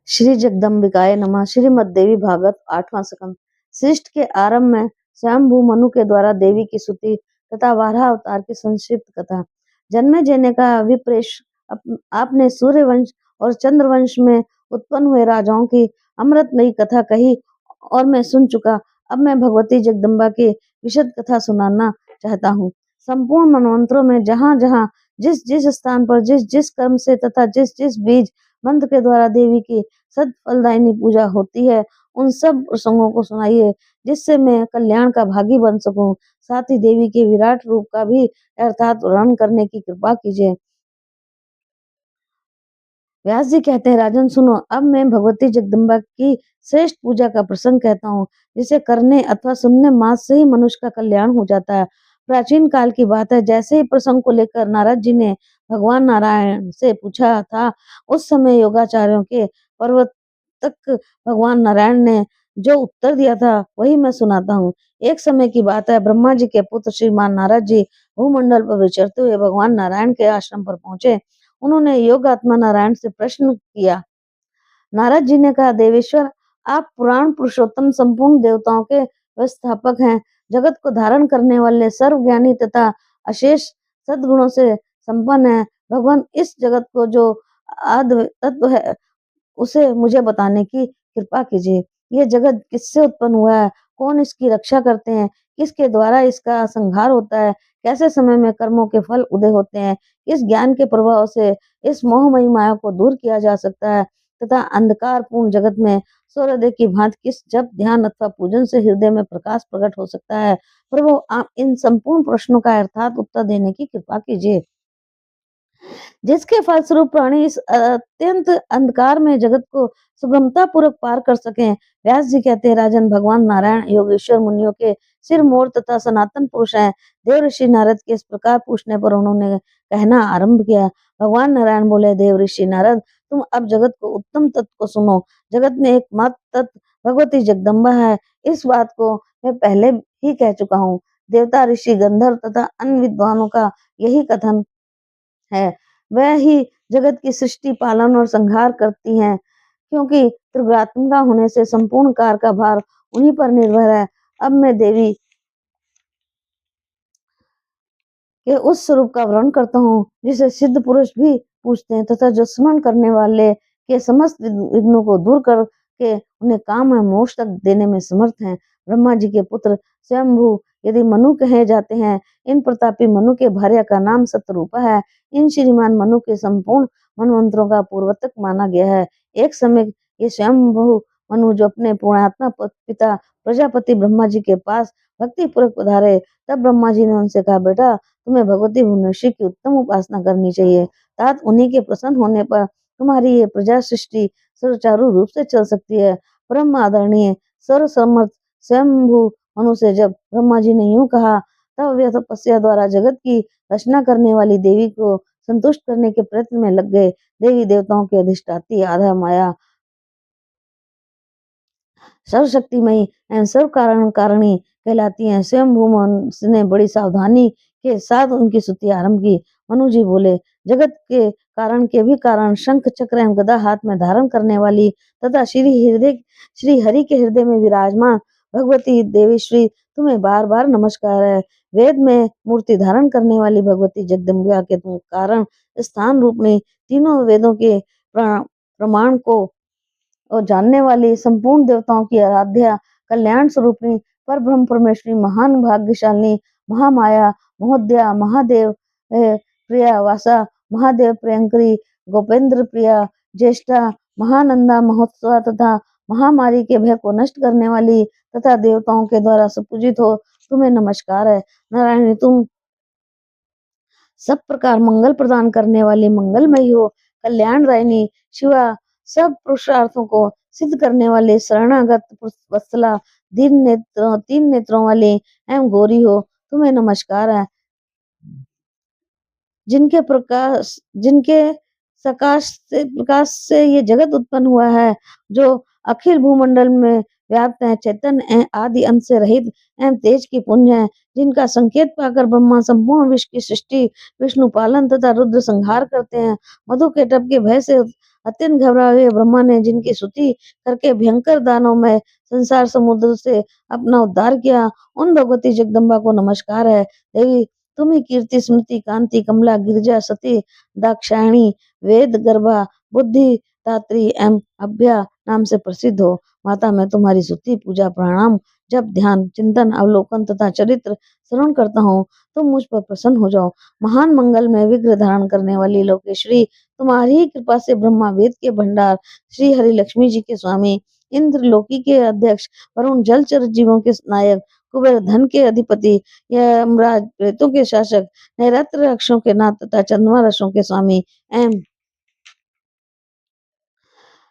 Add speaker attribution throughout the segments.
Speaker 1: श्री जगदम्बिकाय नमः। श्रीमद्देवी भागवत 8वां सकंद। सृष्टि के आरंभ में स्वयंभू मनु के द्वारा देवी की स्तुति तथा वाराह अवतार की संक्षिप्त कथा। जन्मे का विप्रेश आपने सूर्य वंश और चंद्र वंश में उत्पन्न हुए राजाओं की अमृतमयी कथा कही और मैं सुन चुका। अब मैं भगवती जगदम्बा की विशद कथा सुनाना चाहता हूँ। संपूर्ण मनवंतरों में जहाँ जहाँ जिस जिस स्थान पर जिस जिस कर्म से तथा जिस जिस बीज मंत्र के द्वारा देवी की सद फलदायिनी पूजा होती है, उन सब प्रसंगों को सुनाइए जिससे मैं कल्याण का भागी बन सकूं। साथ ही देवी के विराट रूप का भी अर्थात वर्णन करने की कृपा कीजिए। व्यास जी कहते हैं, राजन सुनो, अब मैं भगवती जगदम्बा की श्रेष्ठ पूजा का प्रसंग कहता हूँ, जिसे करने अथवा सुनने मात्र से ही मनुष्य का कल्याण हो जाता है। प्राचीन काल की बात है, जैसे ही प्रसंग को लेकर नारद जी ने भगवान नारायण से पूछा था, उस समय योगाचार्यों के पर्वत तक भगवान नारायण ने जो उत्तर दिया था वही मैं सुनाता हूँ। एक समय की बात है, ब्रह्मा जी के पुत्र श्रीमान नारद जी भूमंडल पर विचरते हुए भगवान नारायण के आश्रम पर पहुंचे। उन्होंने योगात्मा नारायण से प्रश्न किया। नारद जी ने कहा, देवेश्वर, आप पुराण पुरुषोत्तम संपूर्ण देवताओं के व्यवस्थापक हैं, जगत को धारण करने वाले सर्वज्ञानी तथा अशेष सद्गुणों से संपन्न है। भगवान, इस जगत को जो आद्य तत्व है उसे मुझे बताने की कृपा कीजिए। ये जगत किससे उत्पन्न हुआ है, कौन इसकी रक्षा करते हैं, किसके द्वारा इसका संहार होता है, कैसे समय में कर्मों के फल उदय होते हैं, किस ज्ञान के प्रभाव से इस मोहमयी माया को दूर किया जा सकता है तथा अंधकार पूर्ण जगत में सूर्योदय की भांति किस जप ध्यान अथवा पूजन से हृदय में प्रकाश प्रकट हो सकता है। प्रभु, आप इन संपूर्ण प्रश्नों का अर्थात उत्तर देने की कृपा कीजिए, जिसके फलस्वरूप प्राणी इस अत्यंत अंधकार में जगत को सुगमता पूर्वक पार कर सकें। व्यास जी कहते हैं, राजन, भगवान नारायण योगेश्वर मुनियों के सिर मोर तथा सनातन पुरुष हैं। देव ऋषि नारद के इस प्रकार पूछने पर उन्होंने कहना आरंभ किया। भगवान नारायण बोले, देव ऋषि नारद, तुम अब जगत को उत्तम तत्व को सुनो। जगत में एकमात्र तत्व भगवती जगदम्बा है। इस बात को मैं पहले ही कह चुका हूँ। देवता, ऋषि, गंधर्व तथा अन्य विद्वानों का यही कथन है। वह ही जगत की सृष्टि, पालन और संहार करती हैं, क्योंकि त्रिगुणात्मिका होने से संपूर्ण कार्य का भार उन्हीं पर निर्भर है। अब मैं देवी के उस स्वरूप का वर्णन करता हूँ जिसे सिद्ध पुरुष भी पूछते हैं तथा जो स्मरण करने वाले के समस्त विघ्नों को दूर करके उन्हें काम और मोक्ष तक देने में समर्थ हैं। ब्रह्मा जी के पुत्र स्वयंभू यदि मनु कहे जाते हैं। इन प्रतापी मनु के भार्या का नाम सतरूपा है। इन श्रीमान मनु के संपूर्ण मनवंतरों का पूर्वतक माना गया है। एक समय ये स्वयंभू मनु जो अपने पुण्यात्मा पिता प्रजापति ब्रह्मा जी के पास भक्ति पूर्वक पधारे, तब ब्रह्मा जी ने उनसे कहा, बेटा, तुम्हें भगवती भुवनेश्वरी की उत्तम उपासना करनी चाहिए। तात उन्हीं के प्रसन्न होने पर तुम्हारी ये प्रजा सृष्टि सुचारू रूप से चल सकती है। परम आदरणीय सर्वसमर्थ स्वयंभू मनु से जब ब्रह्मा जी ने यूं कहा, तब वे तपस्या द्वारा जगत की रचना करने वाली देवी को संतुष्ट करने के प्रयत्न में लग गए। देवी देवताओं की अधिष्ठात्री आधा माया सर्वशक्तिमयी एवं सर्व कारण कारिणी कहलाती हैं। स्वयंभू मनु ने बड़ी सावधानी के साथ उनकी स्तुति आरंभ की। मनु जी बोले, जगत के कारण के भी कारण, शंख चक्र एवं गदा हाथ में धारण करने वाली तथा श्री हरि के हृदय में विराजमान भगवती देवेश्वरी, तुम्हें बार बार नमस्कार है। वेद में मूर्ति धारण करने वाली भगवती जगदम्बा के तुम कारण स्थान रूप में तीनों वेदों के प्रमाण को और जानने वाली संपूर्ण देवताओं की आराध्या कल्याण स्वरूपी पर ब्रह्म परमेश्वरी, महान भाग्यशालिनी, महामाया, महोदया, महादेव प्रिया वासा, महादेव प्रियंकरी, गोपेंद्र प्रिया, ज्येष्ठा, महानंदा महोत्सव तथा महामारी के भय को नष्ट करने वाली तथा देवताओं के द्वारा सुपूजित हो, तुम्हें नमस्कार है। नारायणी, तुम सब प्रकार मंगल प्रदान करने वाली मंगलमयी हो। कल्याण रायनी शिवा, सब पुरुषार्थों को सिद्ध करने वाले शरणागत वत्सला, तीन नेत्रों वाली एवं गौरी हो, तुम्हें नमस्कार है। जिनके प्रकाश से ये जगत उत्पन्न हुआ है, जो अखिल भूमंडल में व्याप्त है, चैतन्य आदि अंत से रहित एवं तेज की पुंज है, जिनका संकेत पाकर ब्रह्मा संपूर्ण विश्व की सृष्टि, विष्णु पालन तथा रुद्र संहार करते हैं। मधु के टप के भय से अत्यंत घबराए हुए ब्रह्मा ने जिनकी स्तुति करके भयंकर दानव में संसार समुद्र से अपना उद्धार किया, उन भगवती जगदम्बा को नमस्कार है। देवी तुम ही कीर्ति, स्मृति, कांति, कमला, गिरिजा, सती, दाक्षायणी, वेद गर्भा, बुद्धि दात्री एवं अभ्या नाम से प्रसिद्ध हो। माता, मैं तुम्हारी स्तुति, पूजा, प्रणाम, जब ध्यान, चिंतन, अवलोकन तथा चरित्र श्रवण करता हूँ, तुम मुझ पर प्रसन्न हो जाओ। महान मंगल में विग्रह धारण करने वाली लोकेश्वरी, तुम्हारी ही कृपा से ब्रह्मा वेद के भंडार, श्री हरि लक्ष्मी जी के स्वामी, इंद्र लोकी के अध्यक्ष, वरुण जलचर जीवों के नायक, कुबेर धन के अधिपति, यमराज प्रेतों के शासक, नैरात्र रक्षों के नाथ तथा चंद्रमा रसों के स्वामी एवं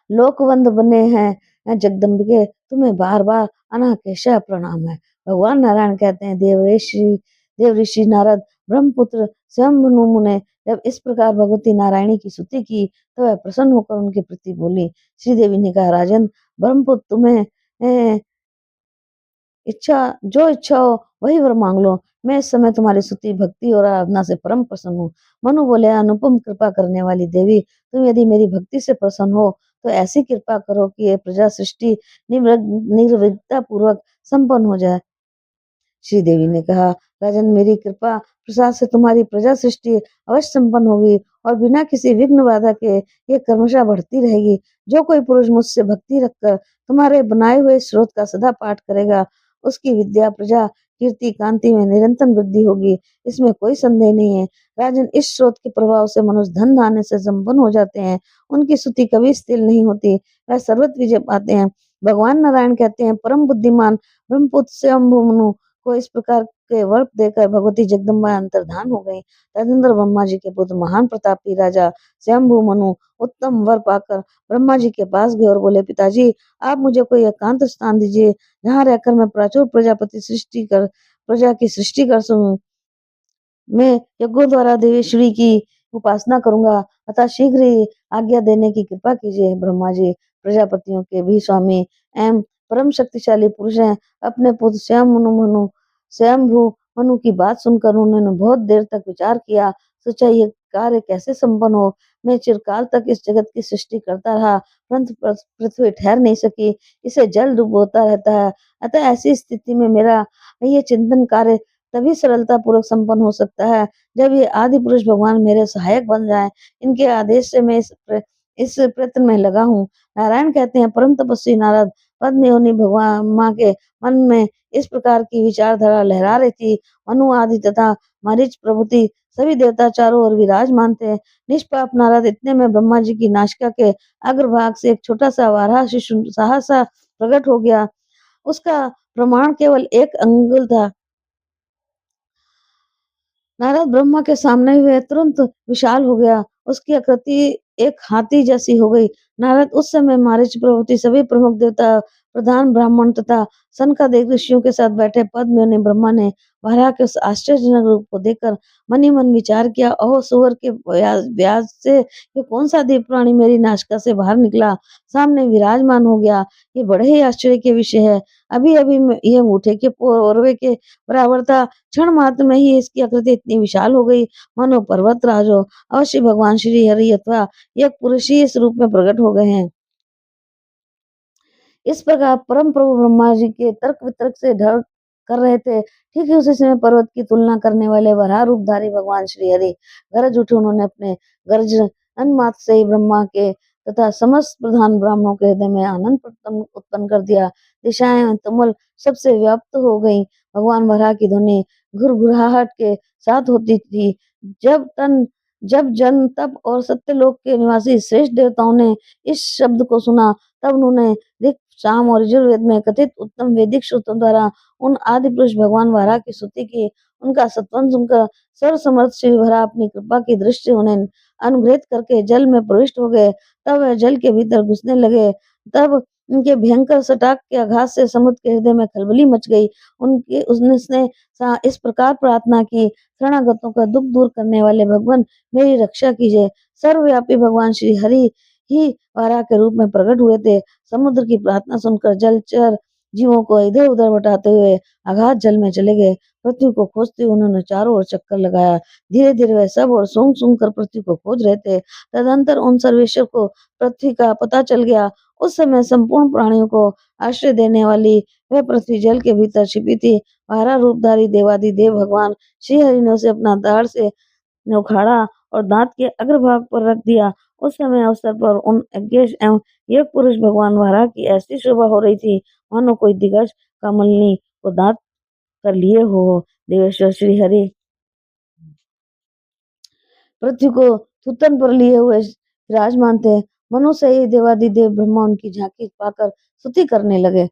Speaker 1: लोकवंद बने हैं जगदम्बिके, तुम्हें बार बार अनाकेशा प्रणाम है। भगवान नारायण कहते हैं, देव ऋषि नारद ब्रह्मपुत्र स्वयंभू मुने जब इस प्रकार भगवती नारायणी की स्तुति की तो वह प्रसन्न होकर उनके प्रति बोली। श्रीदेवी ने कहा, राजन ब्रह्मपुत्र, तुम्हें इच्छा हो वही वर मांग लो। मैं इस समय तुम्हारी स्तुति, भक्ति और आराधना से परम प्रसन्न हूँ। मनु बोले, अनुपम कृपा करने वाली देवी, तुम यदि मेरी भक्ति से प्रसन्न हो तो ऐसी कृपा करो कि ये प्रजा सृष्टि निर्विघ्नता पूर्वक संपन्न हो जाए। श्री देवी ने कहा, राजन मेरी कृपा प्रसाद से तुम्हारी प्रजा सृष्टि अवश्य संपन्न होगी और बिना किसी विघ्न बाधा के ये क्रमशः बढ़ती रहेगी। जो कोई पुरुष मुझसे भक्ति रखकर तुम्हारे बनाए हुए स्रोत का सदा पाठ करेगा, उसकी विद्या, प्रजा, कीर्ति, कांति में निरंतर वृद्धि होगी, इसमें कोई संदेह नहीं है। राजन इस स्रोत के प्रभाव से मनुष्य धन धान्य से संपन्न हो जाते हैं। उनकी स्तुति कभी स्थिर नहीं होती, वह सर्वत्र विजय पाते हैं। भगवान नारायण कहते हैं, परम बुद्धिमान ब्रह्मपुत्र स्वयंभू मनु को इस प्रकार के वर देकर भगवती जगदम्बा अंतर्धान हो गई। तदनंतर ब्रह्मा जी के पुत्र महान प्रतापी राजा स्वयंभू मनु उत्तम वर पाकर ब्रह्मा जी के पास गए और बोले, पिताजी आप मुझे कोई एकांत स्थान दीजिए जहाँ रहकर मैं प्राचुर प्रजा की सृष्टि कर सकूं। मैं यज्ञों द्वारा देवेश्वरी की उपासना करूंगा, अतः शीघ्र ही आज्ञा देने की कृपा कीजिए। ब्रह्मा जी प्रजापतियों के भी स्वामी एवं परम शक्तिशाली पुरुष हैं। अपने पुत्र स्वयंभू मनु की बात सुनकर उन्होंने बहुत देर तक विचार किया, सोचा ये कार्य कैसे संपन्न हो। मैं चिरकाल तक इस जगत की सृष्टि करता रहा, परंतु पृथ्वी ठहर नहीं सकी, इसे जल डुबोता रहता है। अतः ऐसी स्थिति में मेरा ये चिंतन कार्य तभी सरलता पूर्वक संपन्न हो सकता है जब ये आदि पुरुष भगवान मेरे सहायक बन जाएं। इनके आदेश से मैं इस प्रयत्न में लगा हूँ। नारायण कहते हैं, परम तपस्वी नारद पद्म योनि भगवान माँ के मन में इस प्रकार की विचारधारा लहरा रही थी। मनु आदि तथा मरीच प्रभृति सभी देवता चारों ओर विराजमान थे। निष्पाप नारद इतने में ब्रह्मा जी की नासिका के अग्रभाग से एक छोटा सा वाराह शिशु सहसा प्रकट हो गया। उसका प्रमाण केवल 1 अंगुल था। नारद ब्रह्मा के सामने हुए, तुरंत विशाल हो गया, उसकी आकृति एक हाथी जैसी हो गई। नारद उस समय मारीच प्रभृति सभी प्रमुख देवता, प्रधान ब्राह्मण तथा सनकादिक ऋषियों के साथ बैठे पद्म योनि ब्रह्मा ने वराह के उस आश्चर्यजनक रूप को देखकर मन ही मन विचार किया, ओह सुअर के व्याज से ये कौन सा दिव्य प्राणी मेरी नासिका से बाहर निकला, सामने विराजमान हो गया। ये बड़े ही आश्चर्य के विषय है। अभी अभी ये अंगूठे के पोरवे के बराबर था, क्षण मात्र में ही इसकी आकृति इतनी विशाल हो गई मानो पर्वत राज हो। अवश्य भगवान श्री हरि अथवा यज्ञ पुरुष ही इस रूप में प्रकट हो गए हैं। इस प्रकार परम प्रभु ब्रह्मा जी के तर्क वितर्क से ढर कर रहे थे। ठीक ही उसी समय पर्वत की तुलना करने वाले वराह रूपधारी भगवान श्री हरि गरज उठे। उन्होंने अपने गर्जन मात्र से ही ब्रह्मा के तथा समस्त प्रधान ब्राह्मणों के हृदय में आनंद उत्पन्न कर दिया। दिशाएं तुमुल सबसे व्याप्त हो गईं। भगवान वराह की ध्वनि घुरघुराहट के साथ होती थी। जब जन तप और सत्यलोक के निवासी श्रेष्ठ देवताओं ने इस शब्द को सुना, तब उन्होंने ऋक, साम और यजुर्वेद में कथित उत्तम वैदिक सूत्रों द्वारा उन आदि पुरुष भगवान वराह की स्तुति की। उनका सत्वंत सुनकर सर्वसमर्थ श्री वराह अपनी कृपा की दृष्टि उन्हें अनुग्रहित करके जल में प्रविष्ट हो गए। तब वह जल के भीतर घुसने लगे। तब उनके भयंकर सटाक के आघात से समुद्र के हृदय में खलबली मच गई। उसने इस प्रकार प्रार्थना की, शरणागतों का दुख दूर करने वाले भगवान मेरी रक्षा कीजिए। सर्वव्यापी भगवान श्री हरि ही वाराह के रूप में प्रकट हुए थे। समुद्र की प्रार्थना सुनकर जलचर जीवों को इधर-उधर बटाते हुए अगाध जल में चले गए। पृथ्वी को खोजते हुए उन्होंने चारों ओर चक्कर लगाया। धीरे-धीरे वह सब ओर सूंघ-सूंघ कर पृथ्वी को खोज रहे थे। तदंतर उन सर्वेश्वर को पृथ्वी का पता चल गया। उस समय संपूर्ण प्राणियों को आश्रय देने वाली वह पृथ्वी जल के भीतर छिपी थी। बारह रूपधारी देवाधिदेव भगवान श्री हरि ने उसे अपना दाढ़ से ने उखाड़ा और दांत के अग्रभाग पर रख दिया। उस समय अवसर पर उन यज्ञेश एवं योग पुरुष भगवान वाराह की ऐसी शोभा हो रही थी मानो कोई दिग्गज कमलिनी को दांत कर लिए हो। देवेश्वर श्री हरि पृथ्वी को थुतन पर लिए हुए विराजमान थे। मनुष्य ही देवादिदेव ब्रह्मा उनकी झांकी पाकर स्तुति करने लगे।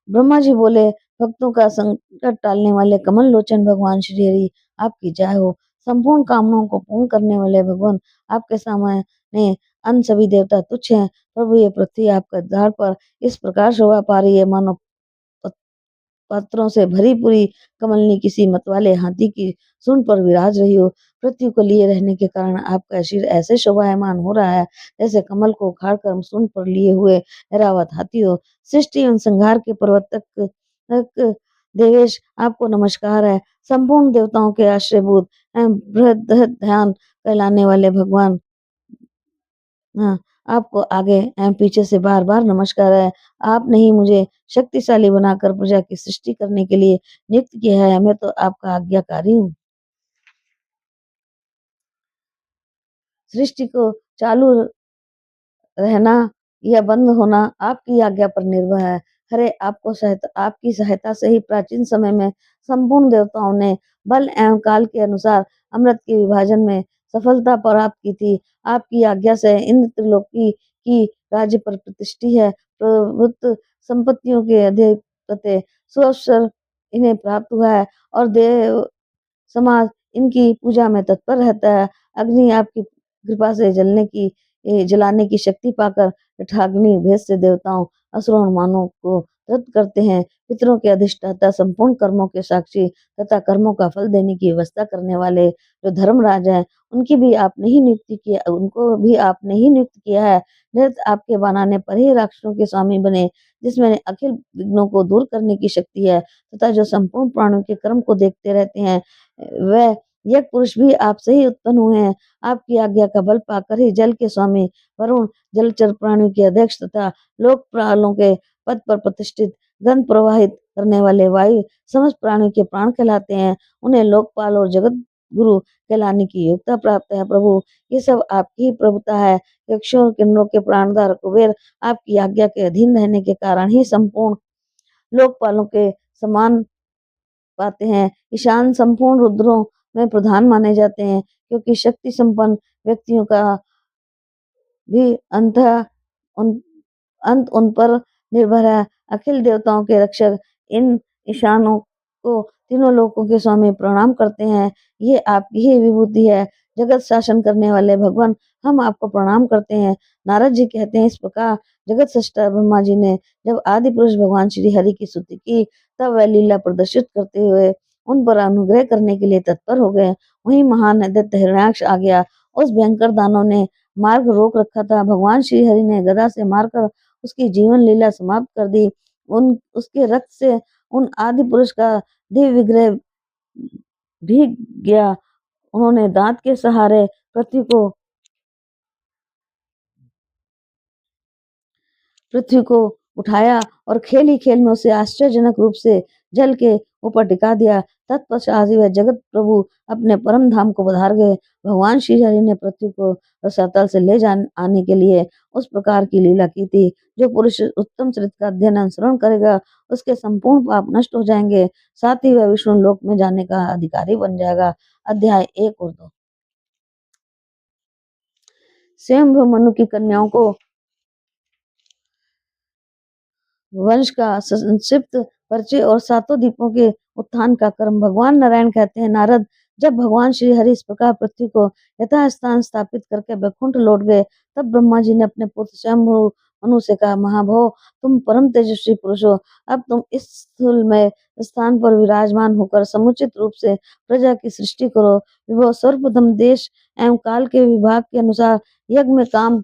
Speaker 1: ब्रह्मा जी बोले, भक्तों का संकट टालने वाले कमल लोचन भगवान श्री हरि आपकी जय हो। संपूर्ण कामनाओं को पूर्ण करने वाले भगवान आपके सामने अन्य सभी देवता तुच्छ हैं। प्रभु ये पृथ्वी आपका द्वार पर इस प्रकार शोभा पा रही है मानो पत्रों से भरी पूरी कमलनी किसी मतवाले हाथी की सूंड पर विराज रही हो। पृथ्वी को लिए रहने के कारण आपका शरीर ऐसे शोभायमान हो रहा है जैसे कमल को उखाड़कर सूंड पर लिए हुए ऐरावत हाथी हो। सृष्टि एवं संहार के प्रवर्तक देवेश आपको नमस्कार है। संपूर्ण देवताओं के आश्रयभूत एवं बृहद ध्यान कहलाने वाले भगवान हाँ, आपको आगे एवं पीछे से बार-बार नमस्कार है। आपने ही मुझे शक्तिशाली बनाकर प्रजा की सृष्टि करने के लिए नियुक्त किया है। मैं तो आपका आज्ञाकारी हूँ। सृष्टि को चालू रहना या बंद होना आपकी आज्ञा पर निर्भर है। हरे आपकी सहायता से ही प्राचीन समय में संपूर्ण देवताओं ने बल एवं काल के अनुसार अमृत के विभाजन में सफलता प्राप्त की थी। आपकी आज्ञा से इंद्र त्रिलोकी की राज्य पर प्रतिष्ठी है। प्रभुत्व संपत्तियों के अधिपति सुअवसर इन्हें प्राप्त हुआ है और देव समाज इनकी पूजा में तत्पर रहता है। अग्नि आपकी कृपा से जलाने की शक्ति पाकर जठाग्नि भेद से देवताओं असुरों और मानवों को तृप्त करते हैं। पितरों के अधिष्ठाता संपूर्ण कर्मों के साक्षी तथा कर्मों का फल देने की व्यवस्था करने वाले जो धर्मराज हैं उनको भी आपने ही नियुक्त किया है। निरत आपके बनाने पर ही राक्षसों के स्वामी बने, जिसमें अखिल विघ्नों को दूर करने की शक्ति है तथा जो संपूर्ण प्राणियों के कर्म को देखते रहते हैं। वह यज्ञ पुरुष भी आपसे ही उत्पन्न हुए हैं। आपकी आज्ञा का बल पाकर ही जल के स्वामी वरुण, जलचर प्राणियों के अध्यक्ष तथा लोकपालों के पद पर प्रतिष्ठित, गंध प्रवाहित करने वाले वायु समस्त प्राणियों के प्राण कहलाते हैं। उन्हें लोकपाल और जगत गुरु कहलाने की योग्यता प्राप्त है। प्रभु ये सब आपकी ही प्रभुता है। यक्षों और किन्नरों के प्राणधारक कुबेर आपकी आज्ञा के अधीन रहने के कारण ही संपूर्ण लोकपालों के समान पाते हैं। ईशान संपूर्ण रुद्रों में प्रधान माने जाते हैं क्योंकि शक्ति संपन्न व्यक्तियों का भी उन अंत उन पर निर्भर है। अखिल देवताओं के रक्षक इन ईशानों को तीनों लोकों के स्वामी प्रणाम करते हैं। ये आपकी ही विभूति है। जगत शासन करने वाले भगवान हम आपको प्रणाम करते हैं। नारद जी कहते हैं इस प्रकार जगत सृष्टा ब्रह्मा जी ने जब आदि पुरुष भगवान श्री हरि की स्तुति की तब वह लीला प्रदर्शित करते हुए उन पर अनुग्रह करने के लिए तत्पर हो गए। वहीं महान दैत्य हिरण्याक्ष आ गया। उस भयंकर दानव ने मार्ग रोक रखा था। भगवान श्री हरि ने गदा से मारकर उसकी जीवन लीला समाप्त कर दी। उन उसके रक्त से उन आदि पुरुष का दिव्य विग्रह भीग गया। उन्होंने दांत के सहारे पृथ्वी को उठाया और खेल ही खेल में उसे आश्चर्यजनक रूप से जल के ऊपर टिका दिया। तत्पश्चात ही वह जगत प्रभु अपने परम धाम को पधार गए। भगवान श्री हरि ने पृथ्वी को रसातल से ले जाने आने के लिए उस प्रकार की लीला की थी। जो पुरुष उत्तम चरित्र का अध्ययन अनुसरण करेगा उसके संपूर्ण पाप नष्ट हो जाएंगे, साथ ही वह विष्णु लोक में जाने का अधिकारी बन जाएगा। अध्याय 1 और 2। स्वयं मनु की कन्याओं को वंश का संक्षिप्त परिचय और सातों दीपों के उत्थान का क्रम। भगवान नारायण कहते हैं, नारद, जब भगवान श्री हरि इस प्रकार पृथ्वी को यथास्थान स्थापित करके वैकुंठ लौट गए तब ब्रह्मा जी ने अपने पुत्र स्वयं मनु से कहा, महाभव, तुम परम तेजस्वी पुरुष हो। अब तुम इस स्थूल में स्थान पर विराजमान होकर समुचित रूप से प्रजा की सृष्टि करो। विभव, सर्वप्रथम देश एवं काल के विभाग के अनुसार यज्ञ में काम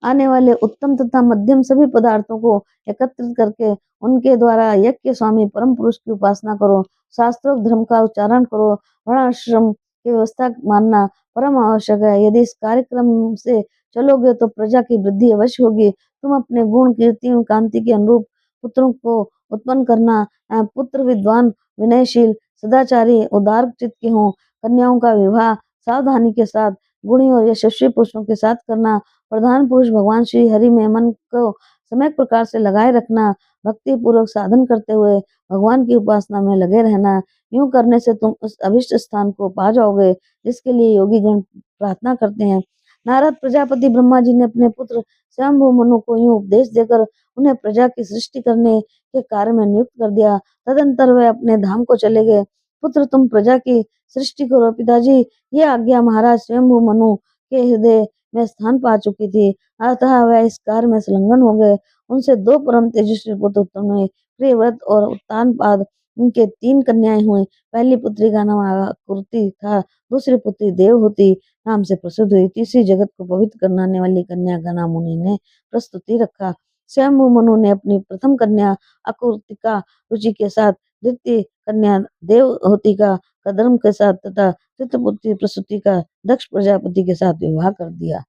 Speaker 1: आने वाले उत्तम तथा मध्यम सभी पदार्थों को एकत्रित करके उनके द्वारा यज्ञ के स्वामी परम पुरुष की उपासना करो। शास्त्रोक्त धर्म का उच्चारण करो। वर्णाश्रम की व्यवस्था मानना परम आवश्यक है। यदि इस कार्यक्रम से चलोगे तो प्रजा की वृद्धि अवश्य होगी। तुम अपने गुण, कीर्ति और कांति के अनुरूप पुत्रों को उत्पन्न करना। पुत्र विद्वान, विनयशील, सदाचारी, उदार चित्त के हों। कन्याओं का विवाह सावधानी के साथ गुणी और यशस्वी पुरुषों के साथ करना। प्रधान पुरुष भगवान श्री हरि में मन को सम्यक प्रकार से लगाए रखना। भक्ति पूर्वक साधन करते हुए भगवान की उपासना में लगे रहना। यूं करने से तुम उस अभिष्ट स्थान को पा जाओगे जिसके लिए योगी गण प्रार्थना करते हैं। नारद प्रजापति ब्रह्मा जी ने अपने पुत्र स्वयंभू मनु को यूं उपदेश देकर उन्हें प्रजा की सृष्टि करने के कार्य में नियुक्त कर दिया। तदंतर वे अपने धाम को चले गए। पुत्र, तुम प्रजा की सृष्टि करो। पिताजी, ये आज्ञा महाराज स्वयंभू मनु के हृदय में स्थान पा चुकी थी, अतः वह इस कार्य में संलग्न हो गए। उनसे दो परम तेजस्वी पुत्र उत्पन्न हुए, प्रियव्रत और उत्तानपाद। उनके तीन कन्याएं हुई। पहली पुत्री का नाम आकृति था, दूसरी पुत्री देवहूति नाम से प्रसिद्ध हुई, तीसरी जगत को पवित्र करने वाली कन्या का नाम उन्हीं ने प्रस्तुति रखा। स्वयं मनु ने अपनी प्रथम कन्या आकृतिका रुचि के साथ, द्वितीय कन्या देवहूति का धर्म के साथ तथा तृतीय पुत्री प्रसूति का दक्ष प्रजापति के साथ विवाह कर दिया।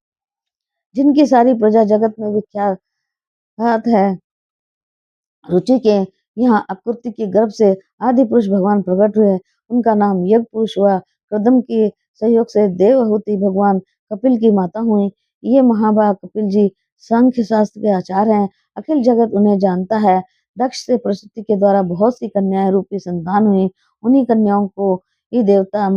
Speaker 1: जिनकी सारी प्रजा जगत में विख्यात है। रुचि के यहाँ आकृति के गर्भ से आदि पुरुष भगवान प्रकट हुए। उनका नाम यज्ञ पुरुष हुआ। कृदम के सहयोग से देवहूति भगवान कपिल की माता हुई। ये महाभाग कपिल जी सांख्य शास्त्र के आचार्य हैं। अखिल जगत उन्हें जानता है। दक्ष से प्रसूति के द्वारा बहुत सी कन्याएं रूपी संतान हुई। उन्हीं कन्याओं को ही देवता,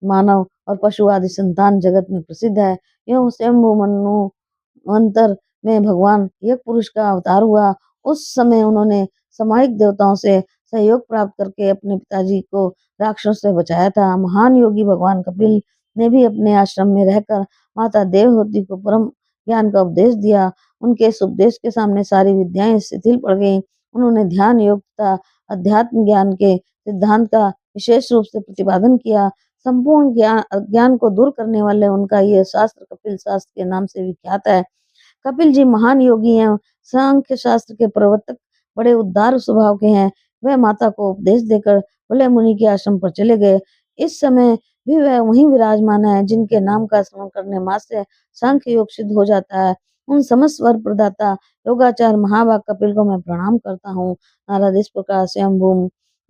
Speaker 1: मानव और पशु आदि संतान जगत में प्रसिद्ध है। यूं स्वयंभू मन्वंतर में भगवान यज्ञ पुरुष का अवतार हुआ। उस समय उन्होंने सामूहिक देवताओं से सहयोग प्राप्त करके अपने पिताजी को राक्षसों से बचाया था। महान योगी भगवान कपिल ने भी अपने आश्रम में रहकर माता देवहूति को परम ज्ञान का उपदेश दिया। उनके इस उपदेश के सामने सारी विद्याएं शिथिल पड़ गईं। उन्होंने ध्यान योग तथा अध्यात्म ज्ञान के सिद्धांत का विशेष रूप से प्रतिपादन किया। संपूर्ण ज्ञान अज्ञान को दूर करने वाले उनका यह शास्त्र कपिल शास्त्र के नाम से विख्यात है। कपिल जी महान योगी हैं। सांख्य शास्त्र के प्रवर्तक बड़े उदार स्वभाव के हैं। वह माता को उपदेश देकर भले मुनि के आश्रम पर चले गए। इस समय भी वह वहीं विराजमान है जिनके नाम का स्मरण करने मात्र से सांख्य योग सिद्ध हो जाता है। उन समस्त वर प्रदाता योगाचार महाभाग कपिल को मैं प्रणाम करता हूँ। नारद इस प्रकार स्वयंभू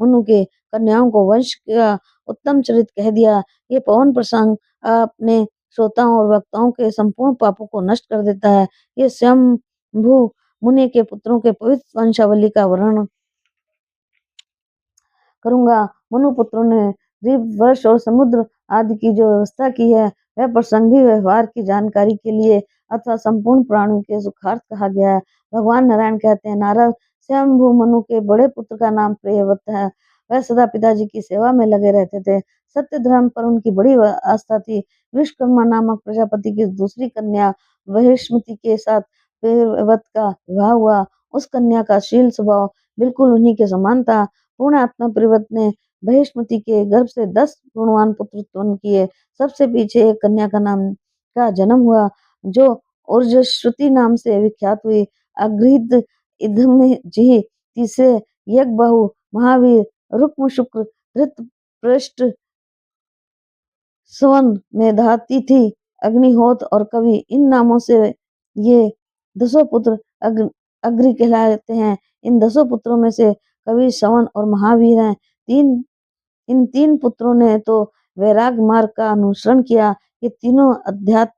Speaker 1: मनु के कन्याओं को वंश का उत्तम चरित्र कह दिया। ये पवन प्रसंग अपने श्रोताओं और वक्ताओं के संपूर्ण पापों को नष्ट कर देता है। ये स्वयंभू मुनि के पुत्रों के पवित्र वंशावली का वर्णन करूंगा। मनु पुत्रों ने द्वीप, वर्ष और समुद्र आदि की जो व्यवस्था की है, वह प्रसंग भी व्यवहार की जानकारी के लिए अथवा संपूर्ण प्राणियों के सुखार्थ कहा गया है। भगवान नारायण कहते हैं, नारद, स्वयंभू मनु के बड़े पुत्र का नाम प्रियव्रत है। वह सदा पिताजी की सेवा में लगे रहते थे। सत्य धर्म पर उनकी बड़ी आस्था थी। विश्वकर्मा नामक प्रजापति की दूसरी कन्या बहिष्मति के साथ प्रियव्रत का विवाह हुआ। उस कन्या का शील स्वभाव बिल्कुल उन्हीं के समान था। पूर्ण आत्मा प्रियव्रत ने बहिष्मति के गर्भ से 10 गुणवान पुत्र उत्पन्न किए। सबसे पीछे एक कन्या का नाम का जन्म हुआ जो ऊर्जश्रुति नाम से विख्यात हुई। अगृहित इदमजी, तीसरे यज्ञबाहु, महावीर, रुक्म शुक्र, धृतपृष्ठ, स्वन, मेधातिथि, अग्निहोत्र और कवि, इन नामों से ये 10 पुत्र अग्रि कहलाते हैं। इन 10 पुत्रों में से कवि, श्रवण और महावीर हैं। इन 3 पुत्रों ने तो वैराग्य मार्ग का अनुसरण किया। ये तीनों अध्यात्म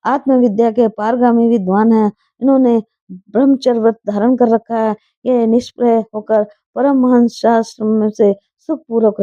Speaker 1: आत्मविद्या के पारगामी विद्वान हैं। इन्होंने ब्रह्मचर्य व्रत धारण कर रखा है। ये निष्प्रय होकर परमहंस शास्त्र से सुखपूर्वक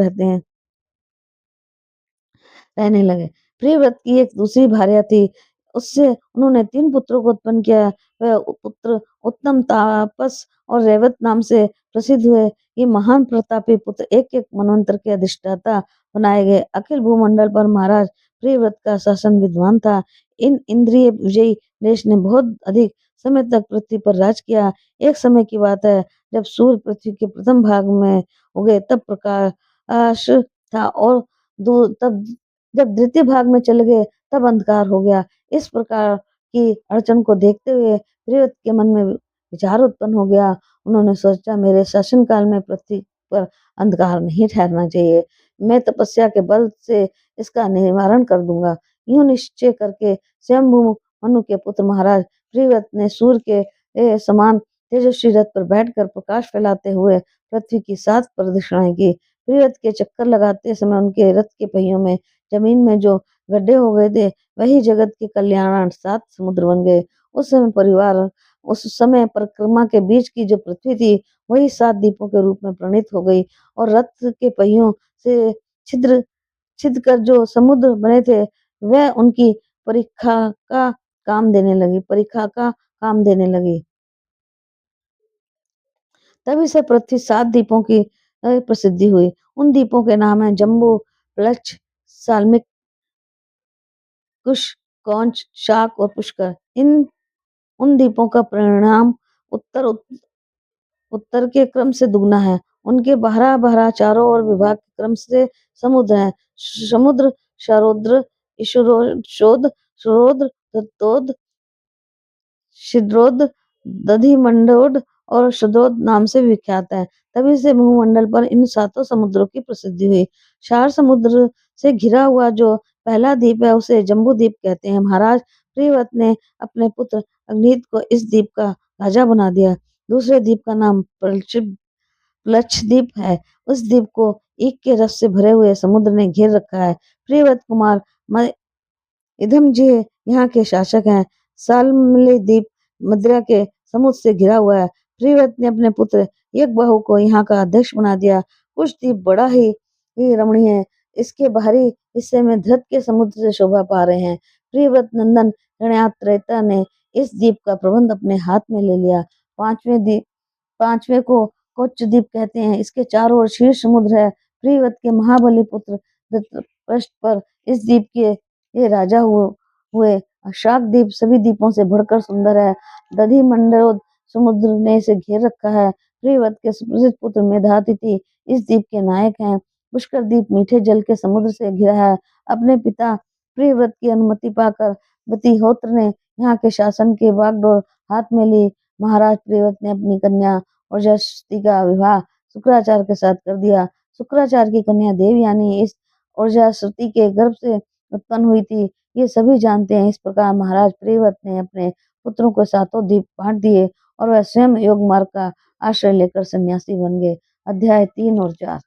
Speaker 1: रहने लगे। प्रियव्रत की एक दूसरी भार्या थी। उससे उन्होंने 3 पुत्रों को उत्पन्न किया। वह पुत्र उत्तम, तापस और रैवत नाम से प्रसिद्ध हुए। ये महान प्रतापी पुत्र एक एक मनवंतर के अधिष्ठाता बनाए गए। अखिल भूमंडल पर महाराज प्रियव्रत का शासन विद्वान था। इन इंद्रिय विजयी देश ने बहुत अधिक समय तक पृथ्वी पर राज किया। एक समय की बात है, जब सूर्य पृथ्वी के प्रथम भाग में उगे तब प्रकाश था और तब जब द्वितीय भाग में चले गए तब अंधकार हो गया। इस प्रकार की अड़चन को देखते हुए प्रियव्रत के मन में विचार उत्पन्न हो गया। उन्होंने सोचा, मेरे शासनकाल में पृथ्वी पर अंधकार नहीं ठहरना चाहिए। मैं तपस्या के बल से इसका निवारण कर दूंगा। यूं निश्चय करके स्वयंभू मनु के पुत्र महाराज प्रियव्रत ने सूर्य के समान तेजस्वी रथ पर बैठकर प्रकाश फैलाते हुए पृथ्वी की 7 प्रदक्षिणाएं की। प्रियव्रत के चक्कर लगाते समय उनके रथ के पहियों में जमीन में जो गड्ढे हो गए थे, वही जगत के कल्याणार्थ 7 समुद्र बन गए। उस समय परिक्रमा के बीच की जो पृथ्वी थी, वही 7 द्वीपों के रूप में प्रणीत हो गई और रथ के पहियों से छिद्र छिद कर जो समुद्र बने थे, वह उनकी परीक्षा का काम देने लगी। तभी से पृथ्वी 7 द्वीपों की प्रसिद्धि हुई। उन द्वीपों के नाम हैं जम्बू, प्लक्ष, साल्मिक, कुश, कौंच, शाक और पुष्कर। इन उन द्वीपों का परिणाम उत्तर उत्तर के क्रम से दुगना है। उनके बहरा चारों ओर विभाग के क्रम से समुद्र हैं। समुद्र शरौद्र, ईशरोद, शरोद्र, दत्तोद, शिद्रोद, दधिमंडोद और शतोद नाम से विख्यात है। तभी से भूमंडल पर इन 7 समुद्रों की प्रसिद्धि हुई। 4 समुद्र से घिरा हुआ जो पहला द्वीप है, उसे जम्बू द्वीप कहते हैं। महाराज प्रियव्रत ने अपने पुत्र अग्नित को इस द्वीप का राजा बना दिया। दूसरे द्वीप का नाम लक्षद्वीप है। उस द्वीप को ईख के रस से भरे हुए समुद्र ने घेर रखा है। प्रियव्रत कुमार इधम जी यहाँ के शासक हैं। सालमली द्वीप मदिरा के समुद्र से घिरा हुआ है। प्रियव्रत ने अपने पुत्र यज्ञबाहु को यहाँ का अध्यक्ष बना दिया। कुछ द्वीप बड़ा ही रमणीय है। इसके बाहरी हिस्से में धृत के समुद्र से शोभा पा रहे हैं। प्रियव्रत नंदन ऋण्यात्रेता ने इस द्वीप का प्रबंध अपने हाथ में ले लिया। पांचवें को कोच्च द्वीप कहते हैं। इसके चारों ओर शीर्ष समुद्र है। प्रियव्रत के महाबली पुत्र धृतराष्ट्र पर इस द्वीप के ये राजा हुए। शाक द्वीप सभी द्वीपों से बढ़कर सुंदर है। दधि मंडोद समुद्र ने इसे घेर रखा है। प्रियव्रत के सुप्रसिद्ध पुत्र मेधातिथि इस द्वीप के नायक हैं। पुष्कर द्वीप मीठे जल के समुद्र से घिरा है। अपने पिता प्रियव्रत की अनुमति पाकर प्रतिहोत्र ने यहाँ के शासन की बागडोर हाथ में ली। महाराज प्रियव्रत ने अपनी कन्या ओजस्वती का विवाह शुक्राचार्य के साथ कर दिया। शुक्राचार्य की कन्या देवयानी इस ओजस्वती के गर्भ से उत्पन्न हुई थी। ये सभी जानते हैं। इस प्रकार महाराज प्रियव्रत ने अपने पुत्रों को 7 द्वीप बांट दिए और वह स्वयं योग मार्ग का आश्रय लेकर सन्यासी बन गए। अध्याय 3 और 4।